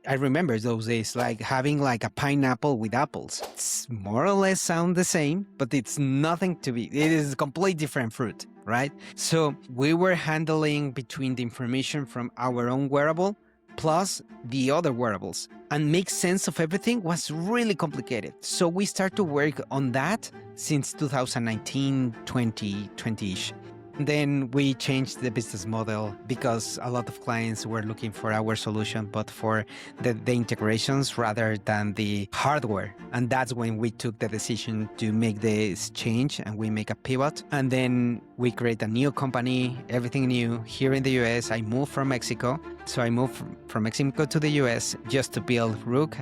I remember those days, like having like a pineapple with apples. It's more or less sound the same, but it's nothing to be. It is a completely different fruit, right? So we were handling between the information from our own wearable plus the other wearables, and make sense of everything was really complicated. So we start to work on that since 2019, 2020-ish. Then we changed the business model because a lot of clients were looking for our solution, but for the integrations rather than the hardware. And that's when we took the decision to make this change and we make a pivot. And then we create a new company, everything new here in the US. I moved from Mexico. So I moved from Mexico to the US just to build Rook.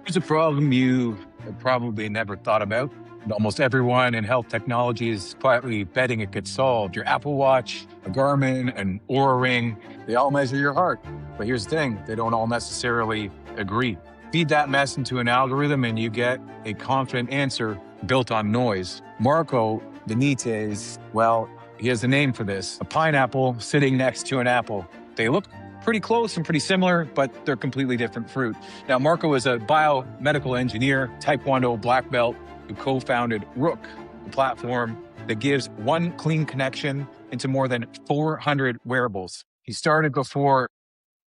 Here's a problem you probably never thought about. Almost everyone in health technology is quietly betting it gets solved. Your Apple Watch, a Garmin, an Oura Ring, they all measure your heart. But here's the thing, they don't all necessarily agree. Feed that mess into an algorithm and you get a confident answer built on noise. Marco Benitez, well, he has a name for this. A pineapple sitting next to an apple. They look pretty close and pretty similar, but they're completely different fruit. Now, Marco is a biomedical engineer, taekwondo black belt, who co-founded Rook, the platform that gives one clean connection into more than 400 wearables. He started before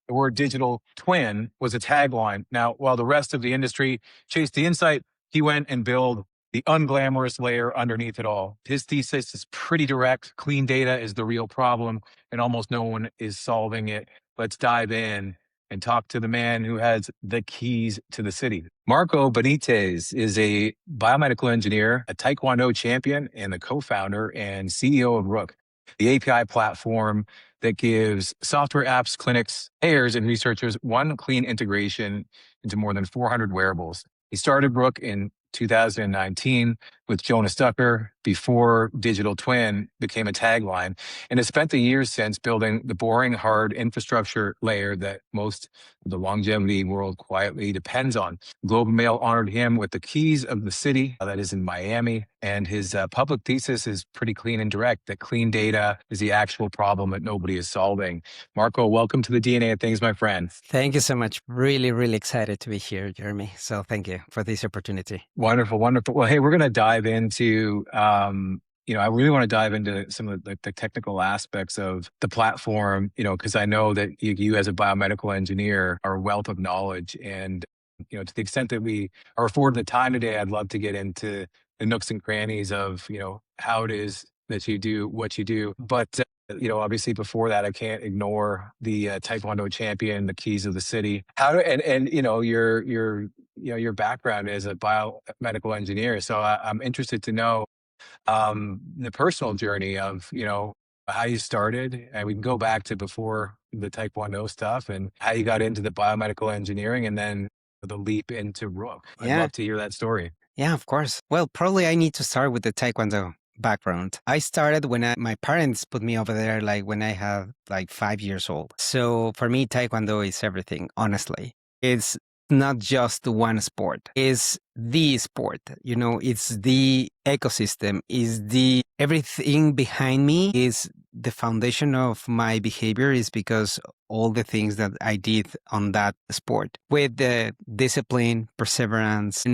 the word digital twin was a tagline. Now, while the rest of the industry chased the insight, he went and built the unglamorous layer underneath it all. His thesis is pretty direct. Clean data is the real problem, and almost no one is solving it. Let's dive in and talk to the man who has the keys to the city. Marco Benitez is a biomedical engineer, a taekwondo champion, and the co-founder and CEO of Rook, the API platform that gives software apps, clinics, payers, and researchers one clean integration into more than 400 wearables. He started Rook in 2019 with Jonas Ducker before digital twin became a tagline, and has spent the years since building the boring, hard infrastructure layer that most of the longevity world quietly depends on. Globe and Mail honored him with the keys of the city that is in Miami, and his public thesis is pretty clean and direct, that clean data is the actual problem that nobody is solving. Marco, welcome to the DNA of Things, my friend. Thank you so much. Really, really excited to be here, Jeremy. So thank you for this opportunity. Wonderful, wonderful. Well, hey, we're going to dive into, I really want to dive into some of the technical aspects of the platform, because I know that you as a biomedical engineer are a wealth of knowledge. And, to the extent that we are afforded the time today, I'd love to get into the nooks and crannies of, how it is that you do what you do. But, obviously before that, I can't ignore the Taekwondo champion, the keys of the city. Your background as a biomedical engineer. So I'm interested to know the personal journey of, how you started, and we can go back to before the Taekwondo stuff and how you got into the biomedical engineering and then the leap into Rook. I'd love to hear that story. Yeah, of course. Well, probably I need to start with the Taekwondo background. I started when my parents put me over there, like when I had like 5 years old. So for me, Taekwondo is everything, honestly. It's not just one sport. It's the sport, it's the ecosystem, is the everything behind me is the foundation of my behavior is because all the things that I did on that sport with the discipline, perseverance,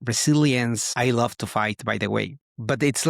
resilience. I love to fight, by the way. But it's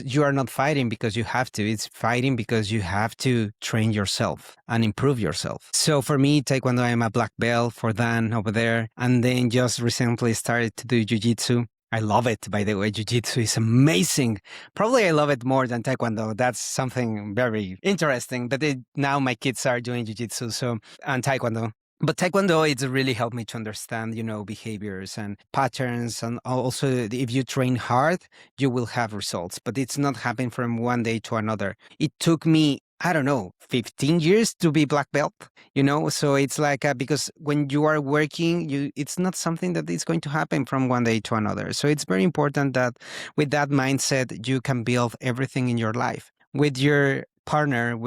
you are not fighting because you have to. It's fighting because you have to train yourself and improve yourself. So for me, Taekwondo, I'm a black belt for Dan over there. And then just recently started to do Jiu-Jitsu. I love it, by the way. Jiu-Jitsu is amazing. Probably I love it more than Taekwondo. That's something very interesting. But now my kids are doing Jiu-Jitsu and Taekwondo. But Taekwondo, it's really helped me to understand, behaviors and patterns. And also, if you train hard, you will have results. But it's not happening from one day to another. It took me, 15 years to be black belt, So it's like, because when you are working, it's not something that is going to happen from one day to another. So it's very important that with that mindset, you can build everything in your life. With your partner,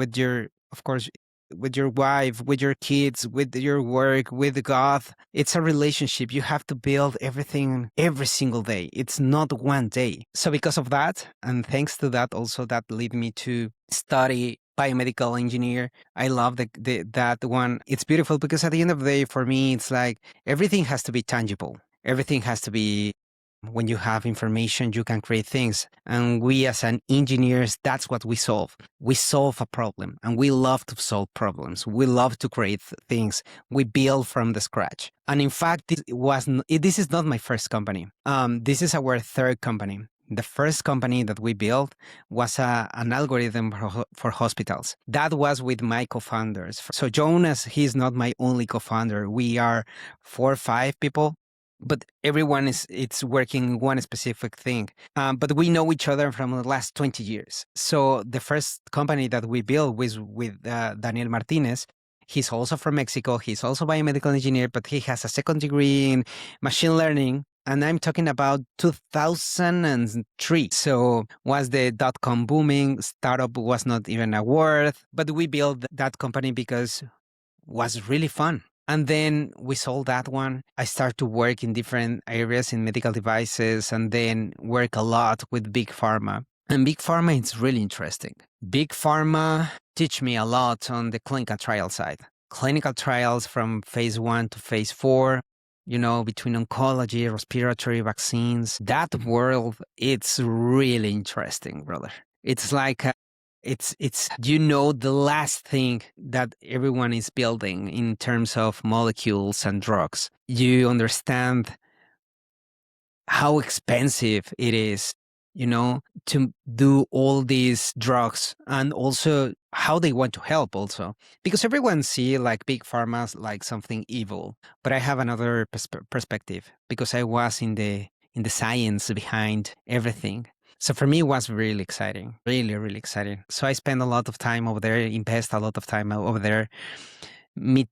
of course, with your wife, with your kids, with your work, with God. It's a relationship. You have to build everything every single day. It's not one day. So because of that, and thanks to that also, that led me to study biomedical engineer. I love that one. It's beautiful because at the end of the day, for me, it's like everything has to be tangible. Everything has to be, when you have information, you can create things. And we as an engineers, that's what we solve. We solve a problem, and we love to solve problems. We love to create things. We build from the scratch. And in fact, this is not my first company. This is our third company. The first company that we built was an algorithm for hospitals. That was with my co-founders. So Jonas, he's not my only co-founder. We are 4 or 5 people, but everyone it's working one specific thing. But we know each other from the last 20 years. So the first company that we built was with Daniel Martinez. He's also from Mexico. He's also a biomedical engineer, but he has a second degree in machine learning. And I'm talking about 2003. So was the dot-com booming, startup was not even a word, but we built that company because it was really fun. And then we sold that one. I started to work in different areas in medical devices and then work a lot with big pharma. And big pharma is really interesting. Big pharma teach me a lot on the clinical trial side. Clinical trials from phase 1 to phase 4, between oncology, respiratory vaccines. That world, it's really interesting, brother. It's like it's the last thing that everyone is building in terms of molecules and drugs. You understand how expensive it is, to do all these drugs, and also how they want to help also. Because everyone see like big pharma like something evil, but I have another perspective because I was in the science behind everything. So for me, it was really exciting, really, really exciting. So I spent a lot of time over there, invest a lot of time over there, with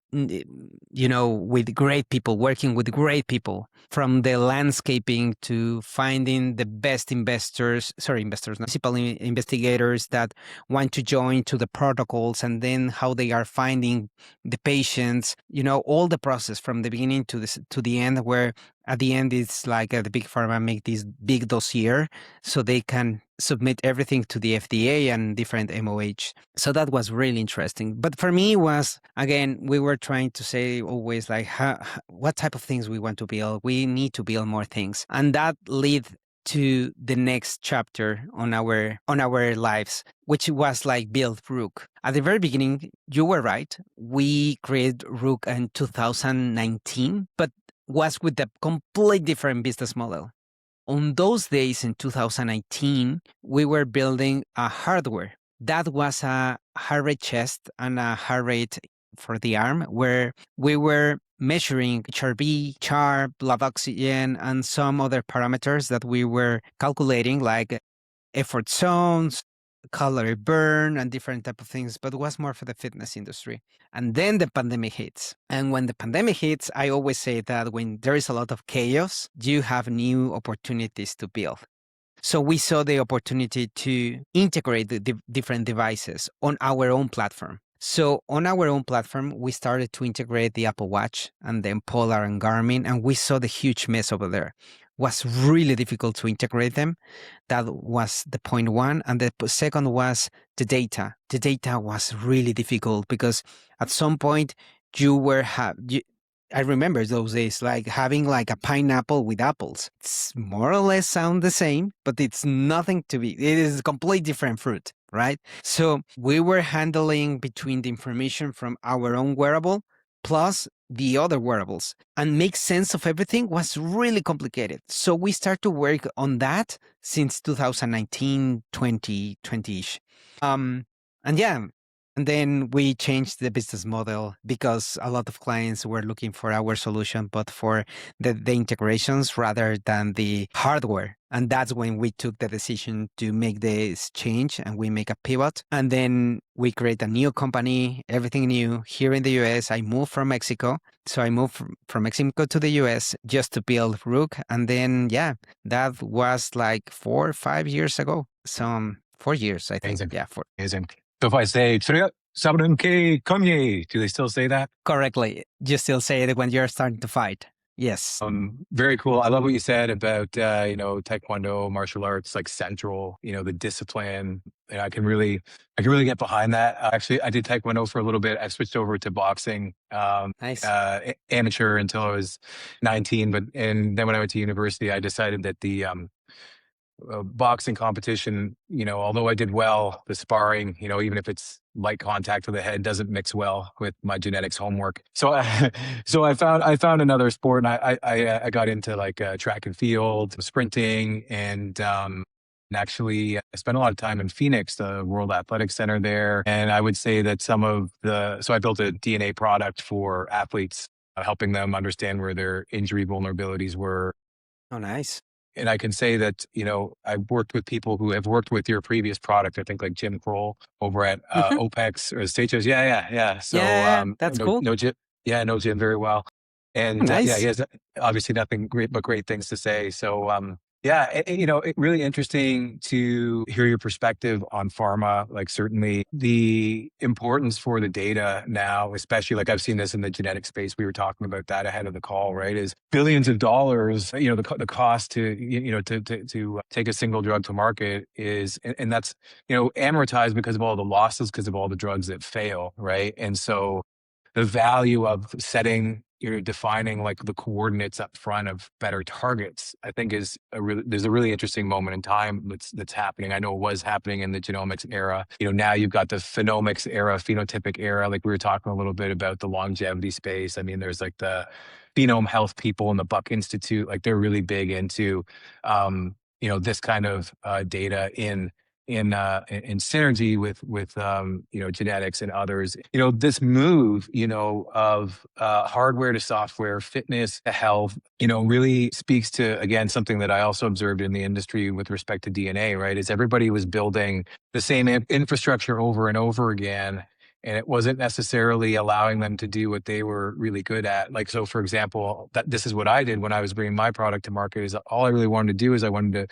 great people, working with great people, from the landscaping to finding the best principal investigators that want to join to the protocols, and then how they are finding the patients, all the process from the beginning to the end, where at the end it's like the big pharma make this big dossier so they can submit everything to the FDA and different MOH. So that was really interesting. But for me was, again, we were trying to say always like, what type of things we want to build. We need to build more things. And that led to the next chapter on our lives, which was like build Rook. At the very beginning, you were right. We created Rook in 2019, but was with a completely different business model. On those days in 2019, we were building a hardware. That was a heart rate chest and a heart rate for the arm, where we were measuring HRV, CHAR, blood oxygen, and some other parameters that we were calculating, like effort zones, calorie burn, and different type of things, but it was more for the fitness industry. And then the pandemic hits. And when the pandemic hits, I always say that when there is a lot of chaos, you have new opportunities to build. So we saw the opportunity to integrate the different devices on our own platform. So on our own platform, we started to integrate the Apple Watch and then Polar and Garmin, and we saw the huge mess over there. It was really difficult to integrate them. That was the point one. And the second was the data. The data was really difficult because at some point I remember those days, like having like a pineapple with apples. It's more or less sound the same, but it's nothing to be. It is a completely different fruit, right? So we were handling between the information from our own wearable plus the other wearables, and make sense of everything was really complicated. So we start to work on that since 2019, 20-ish. And then we changed the business model because a lot of clients were looking for our solution, but for the integrations rather than the hardware. And that's when we took the decision to make this change, and we make a pivot. And then we create a new company, everything new here in the US. I moved from Mexico. So I moved from Mexico to the US just to build Rook. And then, that was like 4 or 5 years ago. So 4 years, I think. Amazing. Yeah, 4. Amazing. So if I say, do they still say that? Correctly. You still say it when you're starting to fight. Yes. Very cool. I love what you said about taekwondo, martial arts, like central, the discipline. And I can really get behind that. Actually, I did taekwondo for a little bit. I switched over to boxing, Nice. amateur until I was 19. And then when I went to university, I decided that the boxing competition, although I did well, the sparring, even if it's light contact to the head, doesn't mix well with my genetics homework. So, so I found another sport, and I got into like track and field, sprinting, and actually, I spent a lot of time in Phoenix, the World Athletics Center there. And I would say that so I built a DNA product for athletes, helping them understand where their injury vulnerabilities were. Oh, nice. And I can say that, I've worked with people who have worked with your previous product. I think like Jim Kroll over at Hmm. OPEX or Stages. Yeah, yeah, yeah. So, Yeah, that's no, cool. no, Jim. Yeah, I know Jim very well. Oh, And yeah, he nice. has obviously nothing great but great things to say. So, yeah, really interesting to hear your perspective on pharma. Like certainly the importance for the data now, especially like I've seen this in the genetic space. We were talking about that ahead of the call, right? Is billions of dollars. The cost to take a single drug to market is, and that's amortized because of all the losses, because of all the drugs that fail, right? And so the value of defining like the coordinates up front of better targets, I think there's a really interesting moment in time that's happening. I know it was happening in the genomics era. Now you've got the phenomics era, phenotypic era. Like we were talking a little bit about the longevity space. I mean, there's like the Phenome Health people in the Buck Institute, like they're really big into, this kind of data in synergy with genetics and others. This move of hardware to software, fitness to health, really speaks to, again, something that I also observed in the industry with respect to DNA, right? Is everybody was building the same infrastructure over and over again, and it wasn't necessarily allowing them to do what they were really good at. Like, so for example, this is what I did when I was bringing my product to market. Is all I really wanted to do is I wanted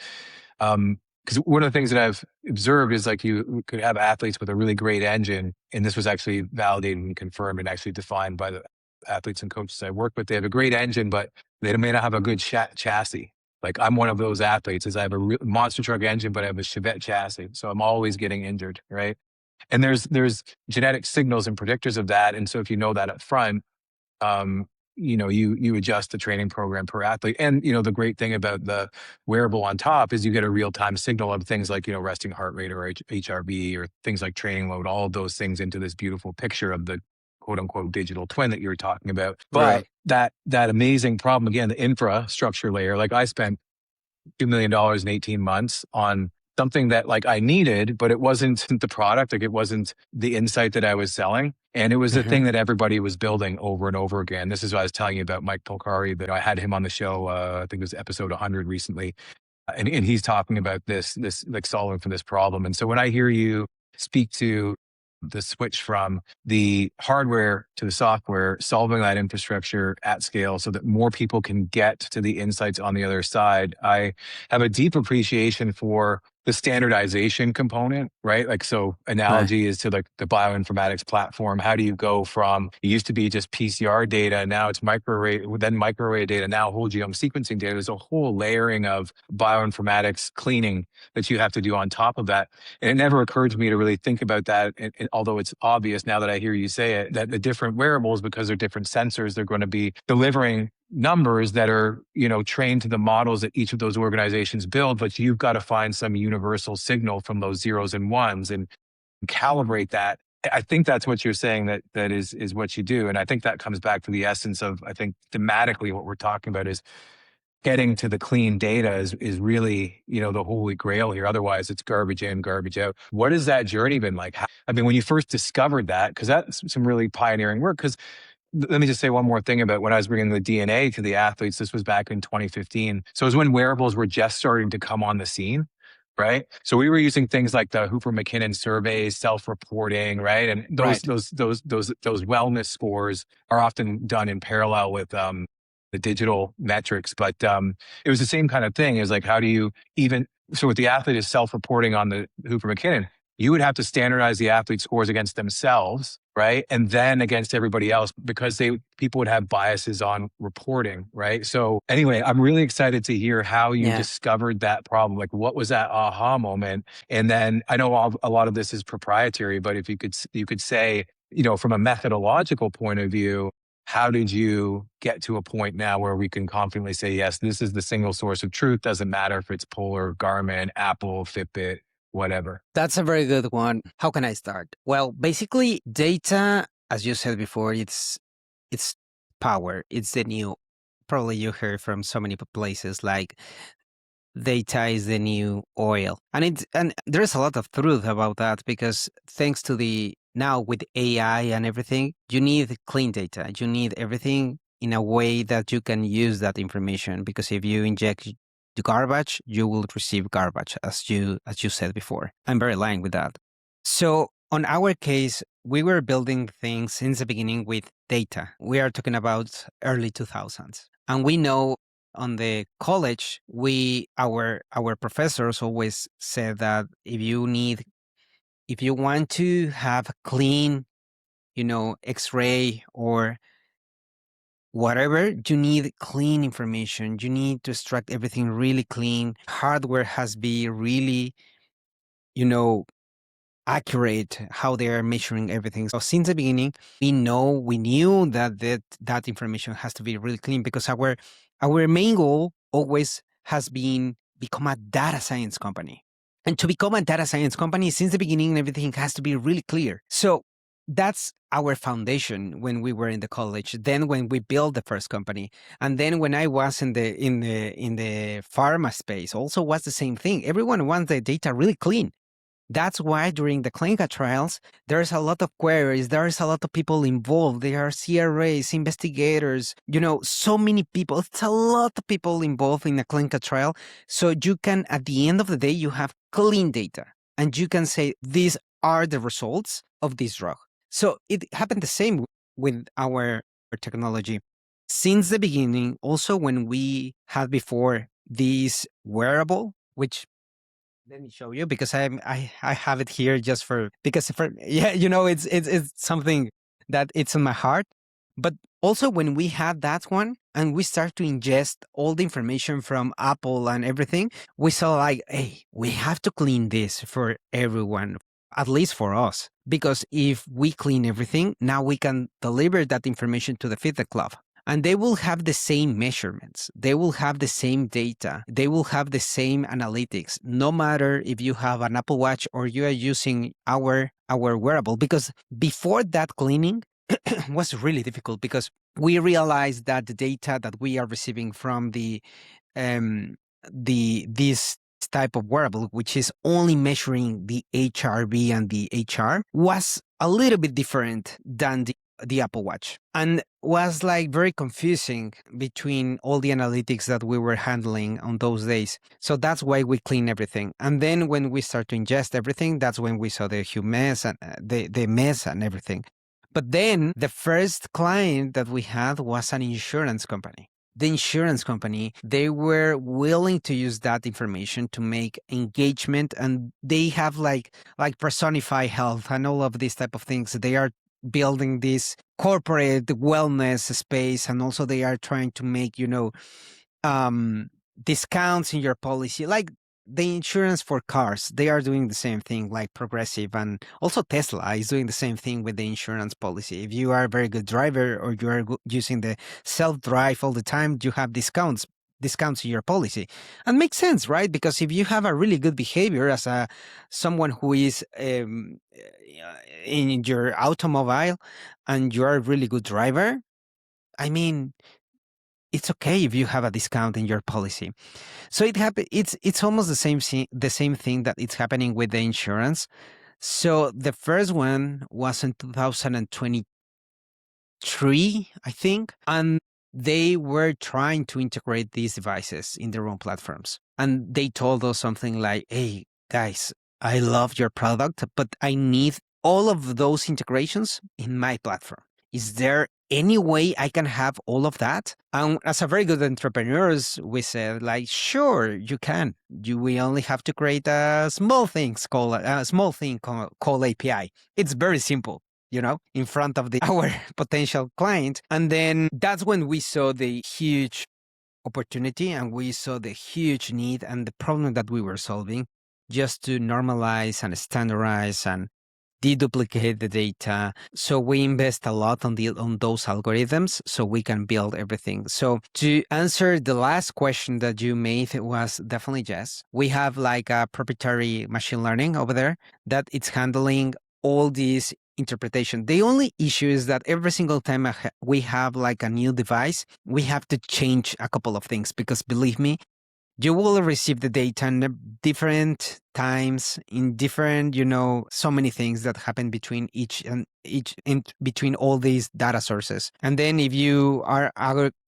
to, because one of the things that I've observed is like you could have athletes with a really great engine, and this was actually validated and confirmed and actually defined by the athletes and coaches I work with. They have a great engine, but they may not have a good chassis. Like I'm one of those athletes, is I have a monster truck engine, but I have a Chevette chassis, so I'm always getting injured, right? And there's genetic signals and predictors of that, and so if you know that up front, um, you adjust the training program per athlete. And, the great thing about the wearable on top is you get a real-time signal of things like, resting heart rate or HRV or things like training load, all of those things into this beautiful picture of the quote unquote digital twin that you were talking about. But Right. that amazing problem, again, the infrastructure layer, like I spent $2 million in 18 months on something that like I needed, but it wasn't the product. Like it wasn't the insight that I was selling. And it was the Hmm. thing that everybody was building over and over again. This is what I was telling you about Mike Polcari, that I had him on the show. I think it was episode 100 recently. And he's talking about this like solving for this problem. And so when I hear you speak to the switch from the hardware to the software, solving that infrastructure at scale so that more people can get to the insights on the other side, I have a deep appreciation for the standardization component, right? Like, so Right. analogy is to like the bioinformatics platform. How do you go from, it used to be just PCR data, now it's microarray, then microarray data, now whole genome sequencing data. There's a whole layering of bioinformatics cleaning that you have to do on top of that. And it never occurred to me to really think about that. And although it's obvious now that I hear you say it, that the different wearables, because they're different sensors, they're going to be delivering numbers that are, trained to the models that each of those organizations build, but you've got to find some universal signal from those zeros and ones and calibrate that. I think that's what you're saying, that is what you do. And I think that comes back to the essence of, I think thematically what we're talking about is getting to the clean data is really, the holy grail here. Otherwise it's garbage in, garbage out. What has that journey been like? I mean, when you first discovered that, because that's some really pioneering work, because let me just say one more thing about when I was bringing the DNA to the athletes. This was back in 2015. So it was when wearables were just starting to come on the scene, right? So we were using things like the Hooper McKinnon surveys, self-reporting, right? And Right. those wellness scores are often done in parallel with the digital metrics. But it was the same kind of thing. Is like, how do you even, so with the athlete is self-reporting on the Hooper McKinnon, you would have to standardize the athlete scores against themselves, right? And then against everybody else, because people would have biases on reporting, right? So anyway, I'm really excited to hear how you Yeah. discovered that problem. Like, what was that aha moment? And then I know a lot of this is proprietary, but if you could say, from a methodological point of view, how did you get to a point now where we can confidently say, yes, this is the single source of truth? Doesn't matter if it's Polar, Garmin, Apple, Fitbit, whatever. That's a very good one. How can I start? Well, basically, data, as you said before, it's power. It's the new. Probably you heard from so many places like data is the new oil, and there's a lot of truth about that because thanks to the now with AI and everything, you need clean data. You need everything in a way that you can use that information because if you inject the garbage, you will receive garbage, as you said before. I'm very aligned with that. So on our case, we were building things since the beginning with data. We are talking about early 2000s. And we know on the college, our professors always said that if you want to have clean, X-ray or whatever, you need clean information. You need to extract everything really clean. Hardware has to be really, you know, accurate how they are measuring everything. So since the beginning, we knew that information has to be really clean because our main goal always has been become a data science company. And to become a data science company, since the beginning, everything has to be really clear. So that's our foundation when we were in the college. Then when we built the first company, and then when I was in the pharma space, also was the same thing. Everyone wants the data really clean. That's why during the clinical trials, there's a lot of queries, there's a lot of people involved. There are CRAs, investigators, so many people. It's a lot of people involved in a clinical trial. So you can, at the end of the day, you have clean data and you can say, these are the results of this drug. So it happened the same with our technology. Since the beginning, also when we had before this wearable, which let me show you because I have it here just yeah, it's something that it's in my heart. But also when we had that one and we start to ingest all the information from Apple and everything, we saw like, hey, we have to clean this for everyone, at least for us. Because if we clean everything, now we can deliver that information to the fitness club. And they will have the same measurements. They will have the same data. They will have the same analytics, no matter if you have an Apple Watch or you are using our wearable. Because before that cleaning was really difficult because we realized that the data that we are receiving from this type of wearable, which is only measuring the HRV and the HR, was a little bit different than the Apple Watch and was like very confusing between all the analytics that we were handling on those days. So that's why we clean everything. And then when we start to ingest everything, that's when we saw the huge mess and the mess and everything. But then the first client that we had was an insurance company. The insurance company, they were willing to use that information to make engagement, and they have like personify health and all of these type of things. They are building this corporate wellness space, and also they are trying to make discounts in your policy, like the insurance for cars. They are doing the same thing, like Progressive, and also Tesla is doing the same thing with the insurance policy. If you are a very good driver or you are using the self-drive all the time, you have discounts in your policy. And makes sense, right? Because if you have a really good behavior as someone who is in your automobile and you are a really good driver, I mean, it's okay if you have a discount in your policy. So it's almost the same thing that it's happening with the insurance. So the first one was in 2023, I think, and they were trying to integrate these devices in their own platforms. And they told us something like, hey, guys, I love your product, but I need all of those integrations in my platform. Is there any way I can have all of that? And as a very good entrepreneurs, we said like, sure, you can. We only have to create a small thing called API. It's very simple, in front of our potential client. And then that's when we saw the huge opportunity and we saw the huge need and the problem that we were solving, just to normalize and standardize and deduplicate the data. So we invest a lot on those algorithms so we can build everything. So to answer the last question that you made, it was definitely yes. We have like a proprietary machine learning over there that it's handling all these interpretation. The only issue is that every single time we have like a new device, we have to change a couple of things, because believe me, you will receive the data in different times, in different, so many things that happen between between all these data sources. And then if you are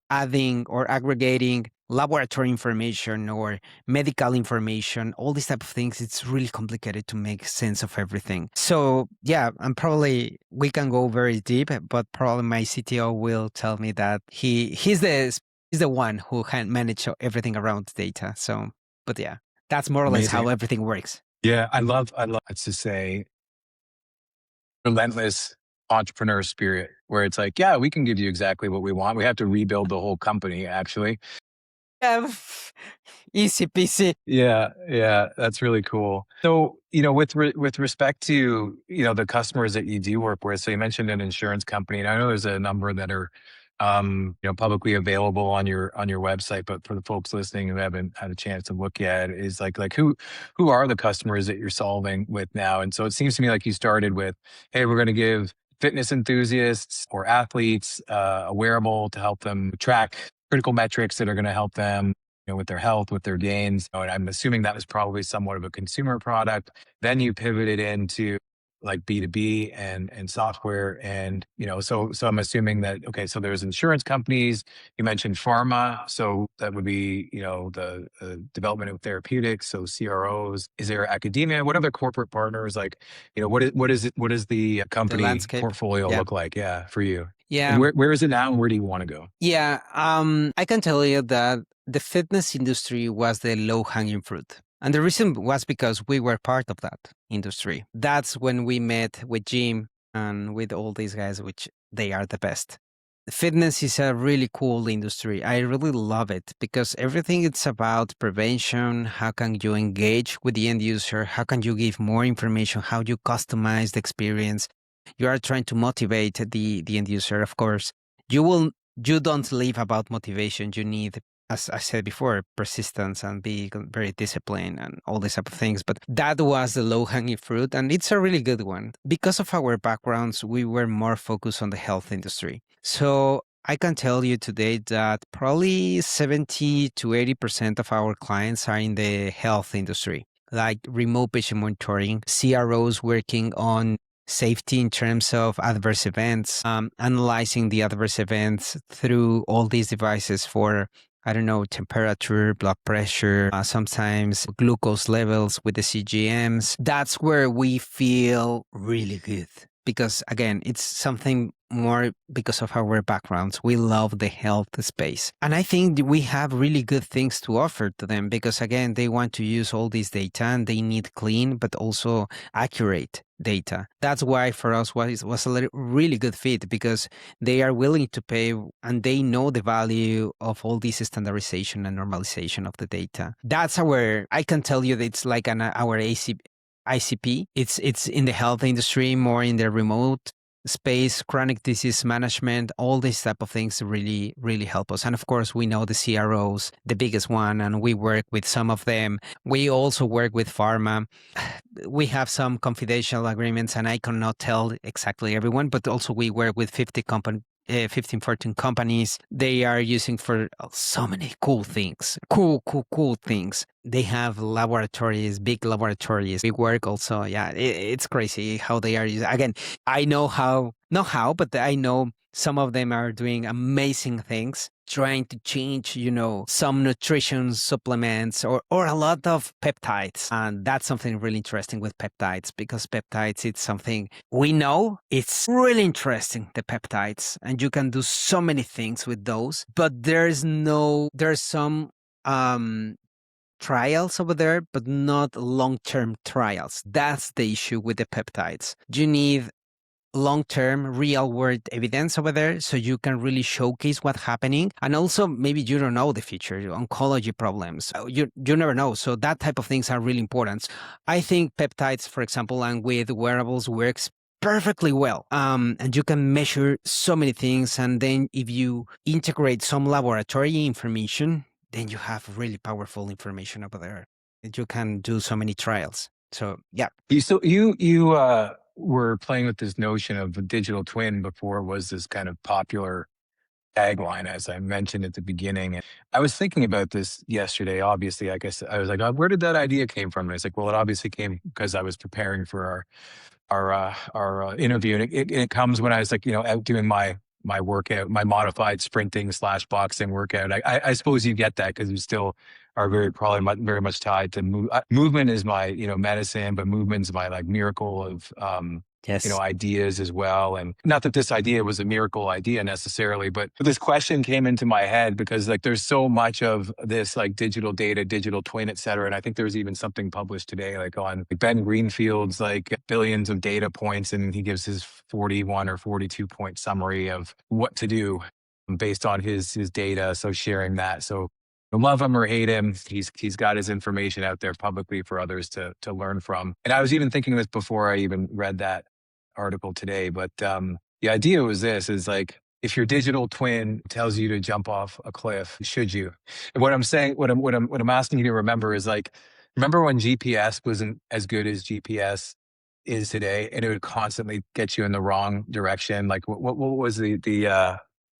adding or aggregating laboratory information or medical information, all these type of things, it's really complicated to make sense of everything. So yeah, and probably we can go very deep, but probably my CTO will tell me that he's the one who can manage everything around data. So, but yeah, that's more or less how everything works. Yeah, I love to say relentless entrepreneur spirit, where it's like, yeah, we can give you exactly what we want. We have to rebuild the whole company, actually. Easy peasy. Yeah, that's really cool. So, with respect to, the customers that you do work with, so you mentioned an insurance company, and I know there's a number that are, publicly available on your website, but for the folks listening who haven't had a chance to look at it, is like who are the customers that you're solving with now? And so it seems to me like you started with, hey, we're going to give fitness enthusiasts or athletes a wearable to help them track critical metrics that are going to help them, with their health, with their gains. And I'm assuming that was probably somewhat of a consumer product. Then you pivoted into like B2B and software. And, so I'm assuming that, okay, so there's insurance companies, you mentioned pharma. So that would be, the development of therapeutics. So CROs, is there academia? What other corporate partners? Like, what is the company landscape portfolio look like? Yeah, for you. Yeah. And where is it now and where do you want to go? Yeah. I can tell you that the fitness industry was the low hanging fruit. And the reason was because we were part of that industry. That's when we met with Jim and with all these guys, which they are the best. Fitness is a really cool industry. I really love it because everything it's about prevention. How can you engage with the end user? How can you give more information? How you customize the experience? You are trying to motivate the end user. Of course, you don't live about motivation. You need, as I said before, persistence and be very disciplined and all these type of things. But that was the low hanging fruit, and it's a really good one. Because of our backgrounds, we were more focused on the health industry. So I can tell you today that probably 70 to 80% of our clients are in the health industry, like remote patient monitoring, CROs working on safety in terms of adverse events, analyzing the adverse events through all these devices for, I don't know, temperature, blood pressure, sometimes glucose levels with the CGMs. That's where we feel really good. Because again, it's something more because of our backgrounds. We love the health space. And I think we have really good things to offer to them because again, they want to use all this data and they need clean, but also accurate data. That's why for us was a really good fit because they are willing to pay and they know the value of all this standardization and normalization of the data. That's I can tell you that it's like our ICP. It's in the health industry, more in the remote space, chronic disease management, all these type of things really, really help us. And of course, we know the CROs, the biggest one, and we work with some of them. We also work with pharma. We have some confidential agreements, and I cannot tell exactly everyone, but also we work with 15, 14 companies. They are using for so many cool things, cool things. They have laboratories, big laboratories. We work also. Yeah, it's crazy how they are using. Again, I know how Not how, but I know some of them are doing amazing things, trying to change, some nutrition supplements or a lot of peptides. And that's something really interesting with peptides, because peptides, it's something we know. It's really interesting, the peptides, and you can do so many things with those, but there's some um trials over there, but not long-term trials. That's the issue with the peptides. You need long-term real world evidence over there so you can really showcase what's happening. And also, maybe you don't know the future oncology problems, you never know. So that type of things are really important. I think peptides, for example, and with wearables, works perfectly well. And you can measure so many things, and then if you integrate some laboratory information, then you have really powerful information over there. You can do so many trials. So yeah. You were playing with this notion of a digital twin before it was this kind of popular tagline, as I mentioned at the beginning. And I was thinking about this yesterday. Obviously, I guess I was like, where did that idea came from? And I was like, well, it obviously came because I was preparing for our interview, and it comes when I was like, out doing my workout, my modified sprinting / boxing workout. I suppose you get that because you still are very much tied to movement is my medicine, but movement's my like miracle of Yes. ideas as well. And not that this idea was a miracle idea necessarily, but this question came into my head because like there's so much of this like digital data, digital twin, et cetera. And I think there's even something published today, like on Ben Greenfield's like billions of data points. And he gives his 41 or 42 point summary of what to do based on his data. So sharing that. So love him or hate him, he's got his information out there publicly for others to learn from. And I was even thinking this before I even read that article today, but the idea was this: is like if your digital twin tells you to jump off a cliff, should you? And what I'm saying, what I'm asking you to remember is like, remember when GPS wasn't as good as GPS is today, and it would constantly get you in the wrong direction. Like what was the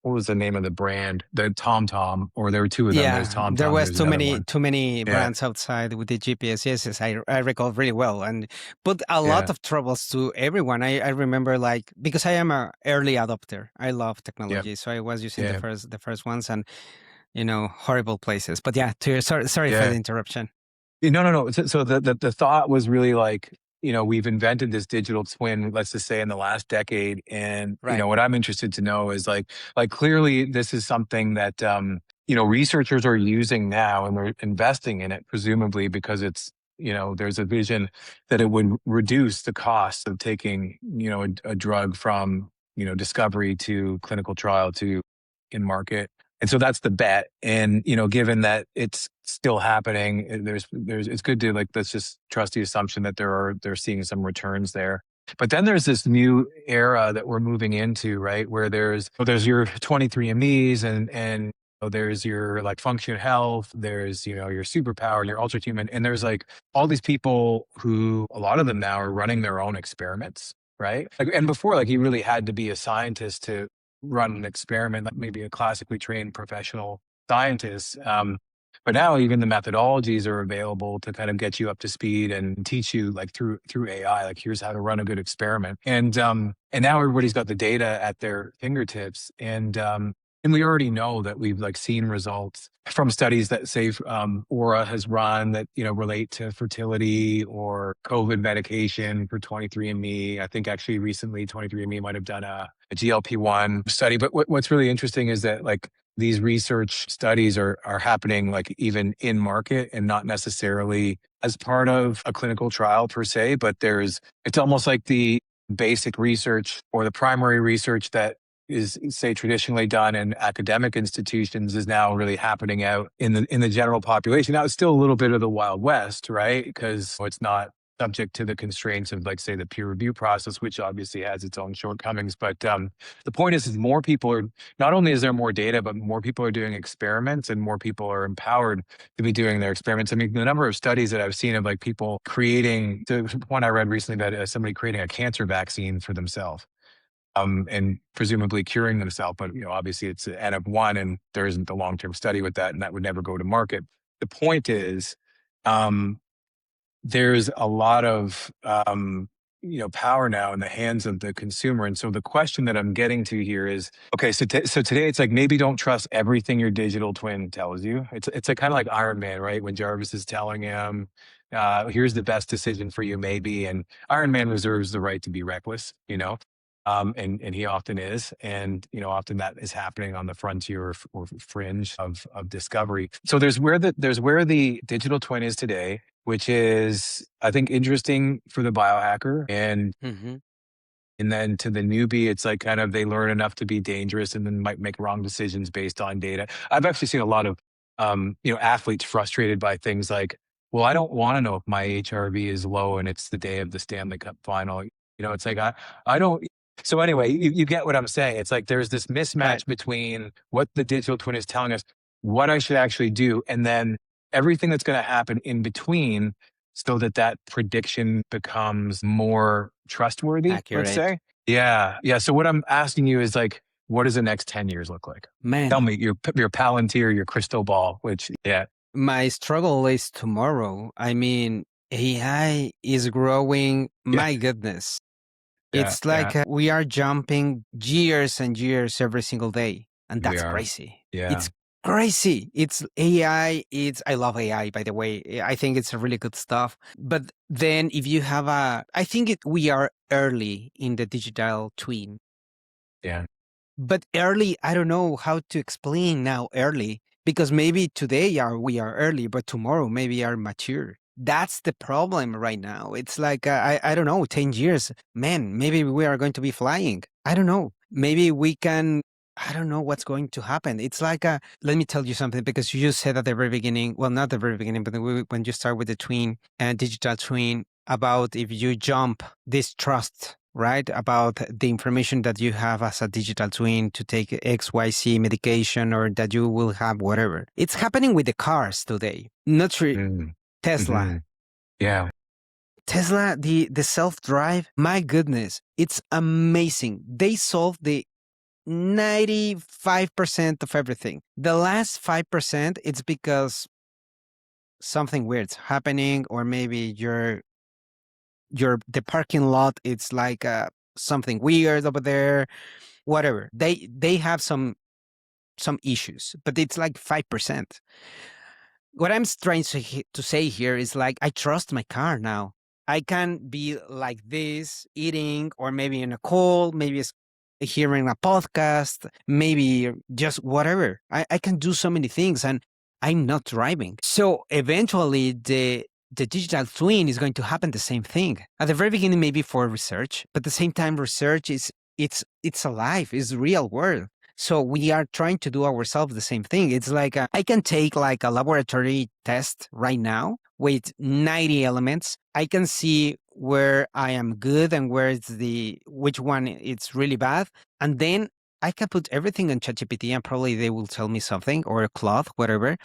what was the name of the brand? The TomTom, or there were two of them. There's Yeah, there TomTom. was There's another one. too many Yeah, brands outside with the GPS. Yes, yes, I recall really well, and but a lot yeah, of troubles to everyone. I remember, like, because I am a early adopter. I love yeah, technology, so I was using yeah, the first ones, and horrible places. But yeah, sorry for the yeah. interruption. No, no, no. So the thought was really like, we've invented this digital twin, let's just say in the last decade. And, Right. what I'm interested to know is like clearly this is something that, researchers are using now and they're investing in it, presumably because it's, there's a vision that it would reduce the cost of taking, a drug from, discovery to clinical trial to in market. And so that's the bet. And, given that it's still happening, it's good to like, let's just trust the assumption that they're seeing some returns there. But then there's this new era that we're moving into, right? Where there's your 23andMe's and there's your like function health, there's, your superpower, your ultra human. And there's like all these people who a lot of them now are running their own experiments. Right. Like, and before, like you really had to be a scientist to run an experiment, like maybe a classically trained professional scientist. But now even the methodologies are available to kind of get you up to speed and teach you like through AI, like here's how to run a good experiment. And now everybody's got the data at their fingertips. And we already know that we've like seen results from studies that say Aura has run that relate to fertility or COVID medication for 23andMe. I think actually recently 23andMe might have done a GLP-1 study. But what's really interesting is that like these research studies are happening like even in market and not necessarily as part of a clinical trial per se, but it's almost like the basic research or the primary research that is say traditionally done in academic institutions is now really happening out in the general population. Now it's still a little bit of the Wild West, right? Because it's not subject to the constraints of like say the peer review process, which obviously has its own shortcomings. But the point is more people are, not only is there more data, but more people are doing experiments and more people are empowered to be doing their experiments. I mean, the number of studies that I've seen of like people creating, the one I read recently about somebody creating a cancer vaccine for themselves. And presumably curing themselves. But obviously it's an N of one, and there isn't the long-term study with that, and that would never go to market. The point is, there's a lot of power now in the hands of the consumer. And so the question that I'm getting to here is, okay, so today it's like, maybe don't trust everything your digital twin tells you. It's like kind of like Iron Man, right? When Jarvis is telling him, here's the best decision for you, maybe. And Iron Man reserves the right to be reckless, and he often is, and often that is happening on the frontier or fringe of discovery. So there's where the digital twin is today, which is, I think, interesting for the biohacker, Hmm. and then to the newbie, it's like kind of they learn enough to be dangerous and then might make wrong decisions based on data. I've actually seen a lot of athletes frustrated by things like, well, I don't want to know if my HRV is low and it's the day of the Stanley Cup final. It's like I don't. So anyway, you get what I'm saying. It's like there's this Right. mismatch between what the digital twin is telling us, what I should actually do, and then everything that's going to happen in between, so that prediction becomes more trustworthy, let's Accurate. say. Yeah. Yeah. So what I'm asking you is like, what does the next 10 years look like? Tell Man, me your Palantir, your crystal ball, which, yeah. my struggle is tomorrow. I mean, AI is growing. Yeah. My goodness. Yeah. It's Yeah. like we are jumping years and years every single day. And We that's are. crazy. Yeah. It's crazy. It's AI. I love AI, by the way. I think it's a really good stuff. But then if you have I think we are early in the digital twin. Yeah. But early, I don't know how to explain now early, because maybe today we are early, but tomorrow maybe are mature. That's the problem right now. It's like, I don't know, 10 years, man, maybe we are going to be flying. I don't know. Maybe we can, I don't know what's going to happen. It's like, let me tell you something, because you just said at the very beginning, well, not the very beginning, but when you start with the twin and digital twin, about if you jump this trust, right? About the information that you have as a digital twin to take XYZ medication, or that you will have whatever. It's happening with the cars today. Not sure. Mm. Tesla. Hmm. Yeah. Tesla, the self-drive, my goodness, it's amazing. They solved the 95% of everything. The last 5%, it's because something weird's happening, or maybe the parking lot, it's like something weird over there, whatever. They have some issues, but it's like 5%. What I'm trying to say here is, like, I trust my car now. I can be like this, eating, or maybe in a call, maybe it's hearing a podcast, maybe just whatever. I can do so many things, and I'm not driving. So eventually the digital twin is going to happen the same thing. At the very beginning, maybe for research, but at the same time, research is it's alive, it's real world. So we are trying to do ourselves the same thing. It's like I can take like a laboratory test right now with 90 elements. I can see where I am good and which one it's really bad. And then I can put everything on ChatGPT, and probably they will tell me something, or a cloth, whatever.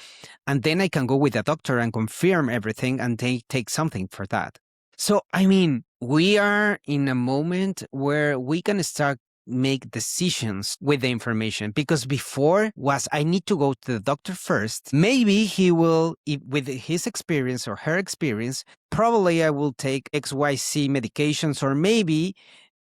And then I can go with a doctor and confirm everything, and they take something for that. So, I mean, we are in a moment where we can start make decisions with the information, because before was I need to go to the doctor first. Maybe he will, with his experience or her experience, probably I will take XYZ medications, or maybe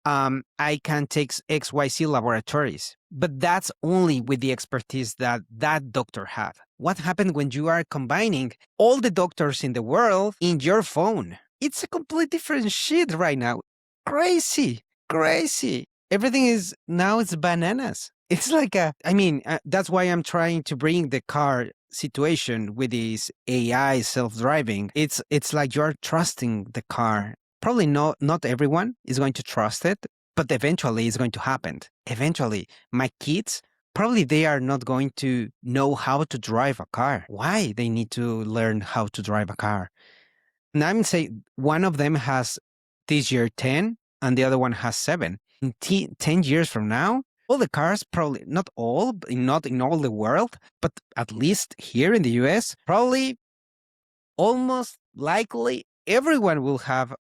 I can take XYZ laboratories, but that's only with the expertise that that doctor have. What happened when you are combining all the doctors in the world in your phone? It's a complete different shit right now. Crazy, crazy. Everything is now it's bananas. It's like that's why I'm trying to bring the car situation with this AI self-driving. It's like you're trusting the car. Probably not everyone is going to trust it, but eventually it's going to happen. Eventually, my kids, probably they are not going to know how to drive a car. Why they need to learn how to drive a car? And I'm saying one of them has this year 10 and the other one has 7. In 10 years from now, all the cars, probably not all, not in all the world, but at least here in the US, probably almost likely everyone will have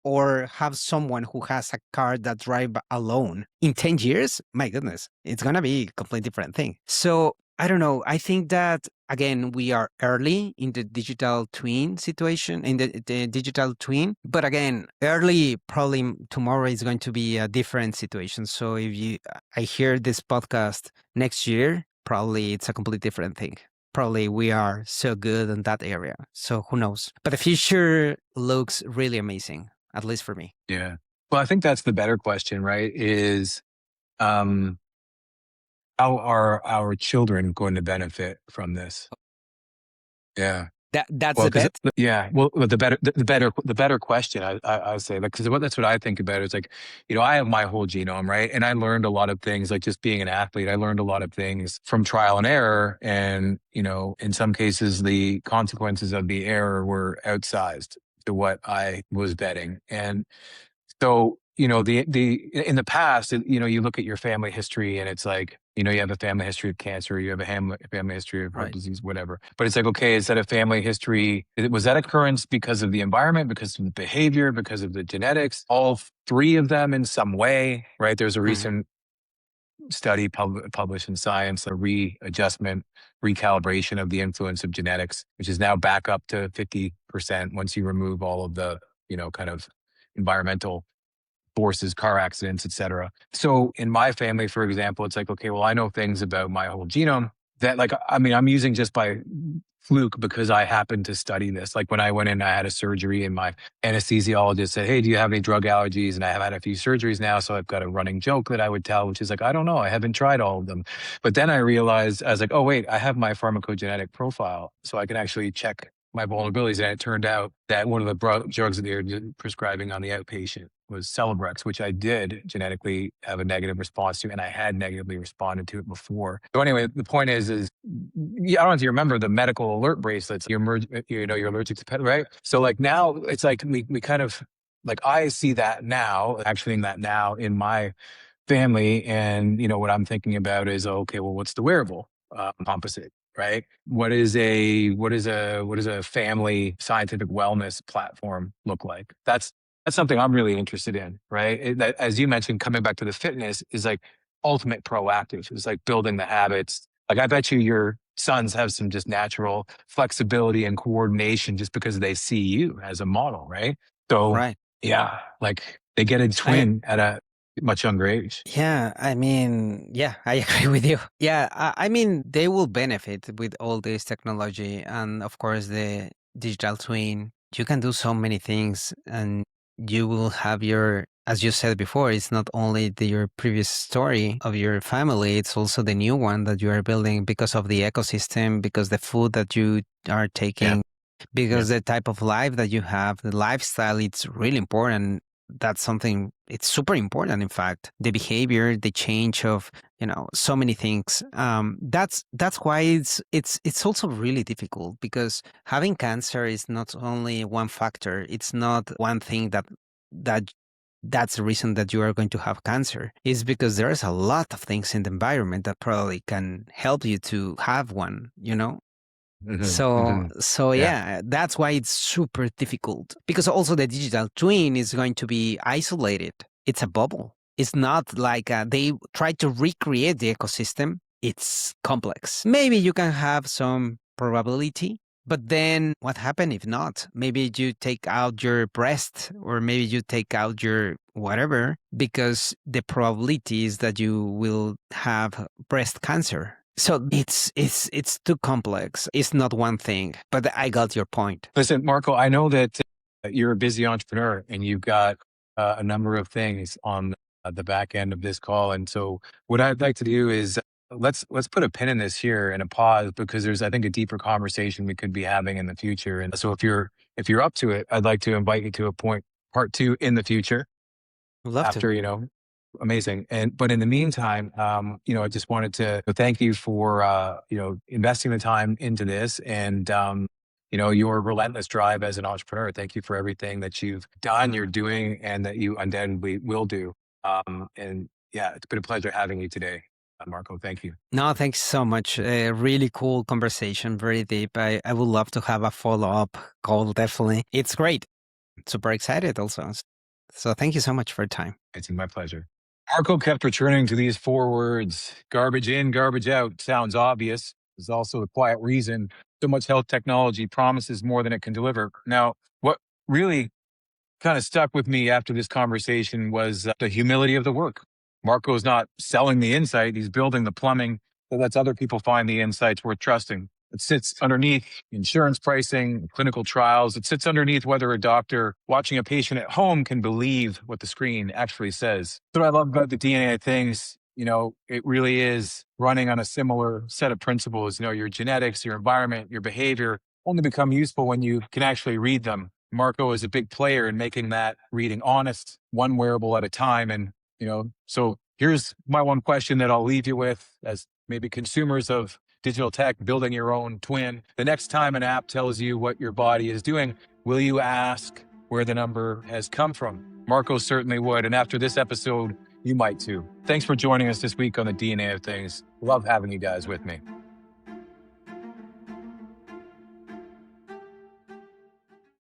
or have someone who has a car that drive alone. In 10 years, my goodness, it's going to be a completely different thing. So I don't know. I think that again, we are early in the digital twin situation, in the digital twin. But again, early, probably tomorrow is going to be a different situation. So if I hear this podcast next year, probably it's a completely different thing. Probably we are so good in that area. So who knows? But the future looks really amazing, at least for me. Yeah. Well, I think that's the better question, right? Is um, how are our children going to benefit from this? Yeah. That's Well, the because bet. yeah, well, the better question I would say, like, because that's what I think about. It's like, I have my whole genome, right? And I learned a lot of things, like just being an athlete. I learned a lot of things from trial and error, and in some cases, the consequences of the error were outsized to what I was betting. And so, in the past, you look at your family history and it's like, you have a family history of cancer, you have a family history of heart Right. disease, whatever. But it's like, okay, is that a family history? Was that occurrence because of the environment, because of the behavior, because of the genetics? All three of them in some way, right? There's a Mhm. recent study published in Science, a readjustment, recalibration of the influence of genetics, which is now back up to 50% once you remove all of the, kind of environmental forces, car accidents, et cetera. So in my family, for example, it's like, okay, well, I know things about my whole genome that, like, I mean, I'm using just by fluke because I happened to study this. Like when I went in, I had a surgery and my anesthesiologist said, hey, do you have any drug allergies? And I have had a few surgeries now. So I've got a running joke that I would tell, which is like, I don't know. I haven't tried all of them. But then I realized, I was like, oh, wait, I have my pharmacogenetic profile. So I can actually check my vulnerabilities. And it turned out that one of the drugs that they were prescribing on the outpatient was Celebrex, which I did genetically have a negative response to, and I had negatively responded to it before. So anyway, the point is I don't know if you remember the medical alert bracelets. You're allergic to pet, right? So like now it's like we kind of like I see that now, actually in that now in my family, and what I'm thinking about is, okay, well, what's the wearable composite, right? What is a family scientific wellness platform look like? That's something I'm really interested in, right? As you mentioned, coming back to the fitness is like ultimate proactive. It's like building the habits. Like I bet you your sons have some just natural flexibility and coordination just because they see you as a model, right? So Right. yeah, like they get a I twin at a much younger age. Yeah, I mean, yeah, I agree with you. Yeah, I mean, they will benefit with all this technology and, of course, the digital twin. You can do so many things, and you will have as you said before, it's not only your previous story of your family, it's also the new one that you are building because of the ecosystem, because the food that you are Yeah. taking, Yeah. because the type of life that you have, the lifestyle, it's really important. That's something, it's super important. In fact, the behavior, the change of, so many things. That's why it's also really difficult, because having cancer is not only one factor. It's not one thing that that's the reason that you are going to have cancer. Is because there's a lot of things in the environment that probably can help you to have one. Hmm. So Hmm. so Yeah. yeah, that's why it's super difficult, because also the digital twin is going to be isolated. It's a bubble. It's not like they try to recreate the ecosystem. It's complex. Maybe you can have some probability, but then what happens if not? Maybe you take out your breast, or maybe you take out your whatever, because the probability is that you will have breast cancer. So it's too complex. It's not one thing, but I got your point. Listen, Marco, I know that you're a busy entrepreneur and you've got a number of things on the back end of this call. And so what I'd like to do is let's put a pin in this here and a pause, because there's, I think, a deeper conversation we could be having in the future. And so if you're up to it, I'd like to invite you to a part two in the future Would love to. after, amazing. But in the meantime, I just wanted to thank you for, investing the time into this, and, your relentless drive as an entrepreneur. Thank you for everything that you've done, you're doing, and that you undoubtedly will do. And yeah, it's been a pleasure having you today, Marco. Thank you. No, thanks so much. Really cool conversation, very deep. I would love to have a follow up call, definitely. It's great. Super excited also. So thank you so much for your time. It's my pleasure. Marco kept returning to these four words: garbage in, garbage out. Sounds obvious. is also the quiet reason so much health technology promises more than it can deliver. Now, what really kind of stuck with me after this conversation was the humility of the work. Marco's not selling the insight, he's building the plumbing that lets other people find the insights worth trusting. It sits underneath insurance pricing, clinical trials. It sits underneath whether a doctor watching a patient at home can believe what the screen actually says. That's what I love about the DNA of things. It really is running on a similar set of principles. Your genetics, your environment, your behavior only become useful when you can actually read them. Marco is a big player in making that reading honest, one wearable at a time. And, so here's my one question that I'll leave you with as maybe consumers of digital tech, building your own twin. The next time an app tells you what your body is doing, will you ask where the number has come from? Marco certainly would. And after this episode, you might too. Thanks for joining us this week on the DNA of Things. Love having you guys with me.